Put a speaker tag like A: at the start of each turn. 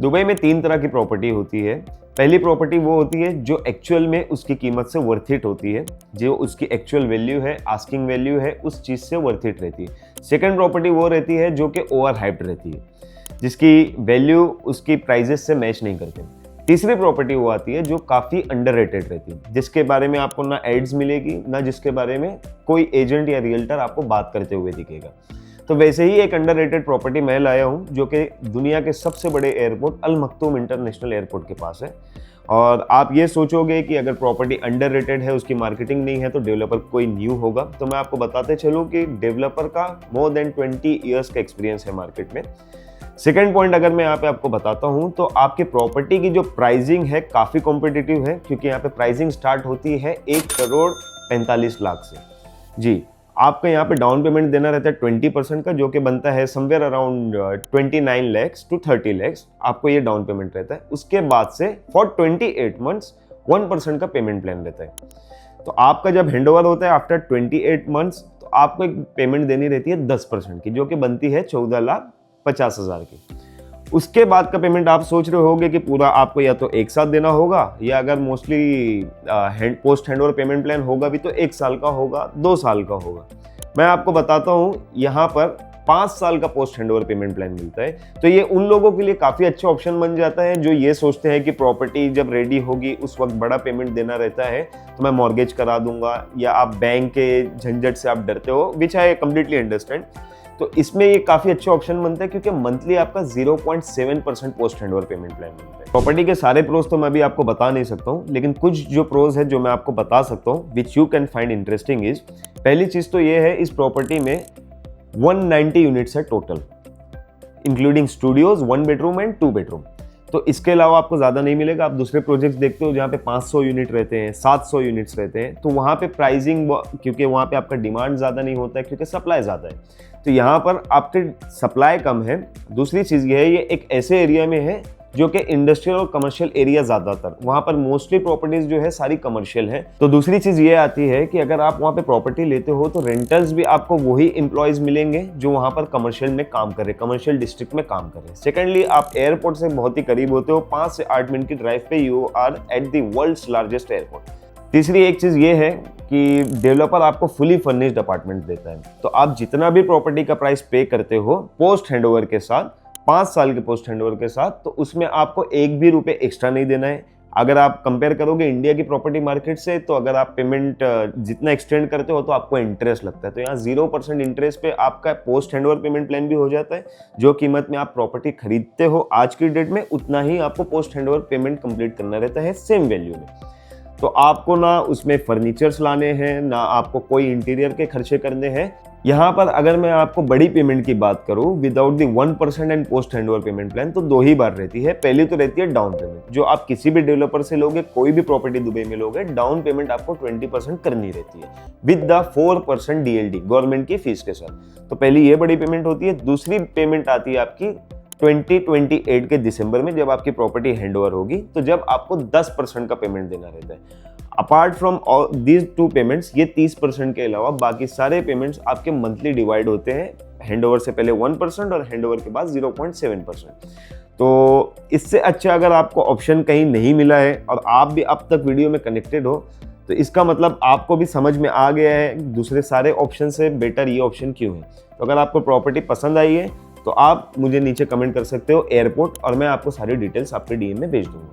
A: Dubai में 3 तरह की प्रॉपर्टी होती है। पहली प्रॉपर्टी वो होती है जो एक्चुअल में उसकी कीमत से वर्थ इट होती है, जो उसकी एक्चुअल वैल्यू है, आस्किंग वैल्यू है, उस चीज़ से वर्थ इट रहती है। सेकंड प्रॉपर्टी वो रहती है जो कि ओवर हाइप्ड रहती है, जिसकी वैल्यू उसकी प्राइजेस से मैच नहीं करते। तीसरी प्रॉपर्टी वो आती है जो काफ़ी अंडररेटेड रहती है, जिसके बारे में आपको ना एड्स मिलेगी, ना जिसके बारे में कोई एजेंट या रियल्टर आपको बात करते हुए दिखेगा। तो वैसे ही एक अंडररेटेड प्रॉपर्टी मैं लाया हूँ, जो कि दुनिया के सबसे बड़े एयरपोर्ट अल मखतूम इंटरनेशनल एयरपोर्ट के पास है। और आप ये सोचोगे कि अगर प्रॉपर्टी अंडररेटेड है, उसकी मार्केटिंग नहीं है, तो डेवलपर कोई न्यू होगा। तो मैं आपको बताते चलूँ कि डेवलपर का मोर देन 20 ईयर्स का एक्सपीरियंस है मार्केट में। सेकेंड पॉइंट अगर मैं यहाँ पे आपको बताता हूँ, तो आपकी प्रॉपर्टी की जो प्राइसिंग है काफ़ी कॉम्पिटिटिव है, क्योंकि यहाँ पे प्राइसिंग स्टार्ट होती है 1,45,00,000 से। जी, आपका यहाँ पे डाउन पेमेंट देना रहता है 20% का, जो कि बनता है somewhere around 29 lakhs to 30 lakhs। आपको ये डाउन पेमेंट रहता है। उसके बाद से फॉर 28 months 1% का पेमेंट प्लान रहता है। तो आपका जब हैंडओवर होता है आफ्टर 28 months, तो आपको एक पेमेंट देनी रहती है 10% की, जो कि बनती है 14,50,000 की। उसके बाद का पेमेंट आप सोच रहे होंगे कि पूरा आपको या तो एक साथ देना होगा, या अगर mostly post handover payment plan होगा भी तो 1 साल का होगा, 2 साल का होगा। मैं आपको बताता हूँ, यहाँ पर 5 साल का पोस्ट हैंडओवर पेमेंट प्लान मिलता है। तो ये उन लोगों के लिए काफ़ी अच्छा ऑप्शन बन जाता है जो ये सोचते हैं कि प्रॉपर्टी जब रेडी होगी उस वक्त बड़ा पेमेंट देना रहता है, तो मैं मॉर्गेज करा दूंगा, या आप बैंक के झंझट से आप डरते हो, विच आई कम्प्लीटली अंडरस्टैंड। तो इसमें ये काफ़ी अच्छा ऑप्शन बनता है, क्योंकि मंथली आपका 0.7% पोस्ट हैंडओवर पेमेंट प्लान मिलता है। प्रॉपर्टी के सारे प्रोज तो मैं अभी आपको बता नहीं सकता हूँ, लेकिन कुछ जो प्रोज है जो मैं आपको बता सकता हूँ, which you can find interesting is, पहली चीज़ तो ये है, इस प्रॉपर्टी में 190 यूनिट्स है total, including studios, 1 bedroom and 2 bedroom। तो इसके अलावा आपको ज़्यादा नहीं मिलेगा। आप दूसरे प्रोजेक्ट्स देखते हो जहाँ पे 500 यूनिट रहते हैं, 700 यूनिट्स रहते हैं, तो वहाँ पे प्राइसिंग, क्योंकि वहाँ पे आपका डिमांड ज़्यादा नहीं होता है, क्योंकि सप्लाई ज़्यादा है, तो यहाँ पर आपके सप्लाई कम है। दूसरी चीज़ ये है, ये एक ऐसे एरिया में है जो कि इंडस्ट्रियल और कमर्शियल एरिया ज़्यादातर, वहाँ पर मोस्टली प्रॉपर्टीज जो है सारी कमर्शियल है। तो दूसरी चीज़ ये आती है कि अगर आप वहाँ पे प्रॉपर्टी लेते हो तो रेंटल्स भी आपको वही एम्प्लॉयज़ मिलेंगे जो वहाँ पर कमर्शियल में काम कर रहे, कमर्शियल डिस्ट्रिक्ट में काम कर रहे हैं। सेकेंडली, आप एयरपोर्ट से बहुत ही करीब होते हो, 5 से 8 मिनट की ड्राइव पे you are at the world's largest airport. तीसरी एक चीज़ ये है कि डेवलपर आपको फुली फर्निश्ड अपार्टमेंट देता है। तो आप जितना भी प्रॉपर्टी का प्राइस पे करते हो पोस्ट हैंडओवर के साथ, 5 साल के पोस्ट हैंडओवर के साथ, तो उसमें आपको एक भी रुपये एक्स्ट्रा नहीं देना है। अगर आप कंपेयर करोगे इंडिया की प्रॉपर्टी मार्केट से, तो अगर आप पेमेंट जितना एक्सटेंड करते हो तो आपको इंटरेस्ट लगता है। तो यहाँ 0% इंटरेस्ट पे आपका पोस्ट हैंडओवर पेमेंट प्लान भी हो जाता है। जो कीमत में आप प्रॉपर्टी खरीदते हो आज की डेट में, उतना ही आपको पोस्ट हैंडओवर पेमेंट कंप्लीट करना रहता है सेम वैल्यू में। तो आपको ना उसमें फर्नीचर्स लाने हैं, ना आपको कोई इंटीरियर के खर्चे करने हैं। यहाँ पर अगर मैं आपको बड़ी पेमेंट की बात करूँ, without the 1% and post handover payment plan, तो 2 ही बार रहती है। पहली तो रहती है डाउन पेमेंट, जो आप किसी भी डेवलपर से लोगे, कोई भी प्रॉपर्टी दुबई में लोगे, डाउन पेमेंट आपको 20% करनी रहती है विद द 4% DLD गवर्नमेंट की फीस के साथ। तो पहली ये बड़ी पेमेंट होती है। दूसरी पेमेंट आती है आपकी 2028 के दिसंबर में, जब आपकी प्रॉपर्टी हैंडओवर होगी, तो जब आपको 10% का पेमेंट देना रहता है। अपार्ट फ्रॉम दीज 2 पेमेंट्स, ये 30% के अलावा बाकी सारे पेमेंट्स आपके मंथली डिवाइड होते हैं। हैंडओवर से पहले 1% और हैंडओवर के बाद 0.7%। तो इससे अच्छा अगर आपको ऑप्शन कहीं नहीं मिला है और आप भी अब तक वीडियो में कनेक्टेड हो, तो इसका मतलब आपको भी समझ में आ गया है दूसरे सारे ऑप्शन से बेटर ये ऑप्शन क्यों है। तो अगर आपको प्रॉपर्टी पसंद आई है तो आप मुझे नीचे कमेंट कर सकते हो एयरपोर्ट, और मैं आपको सारी डिटेल्स आपके DM में भेज दूंगा।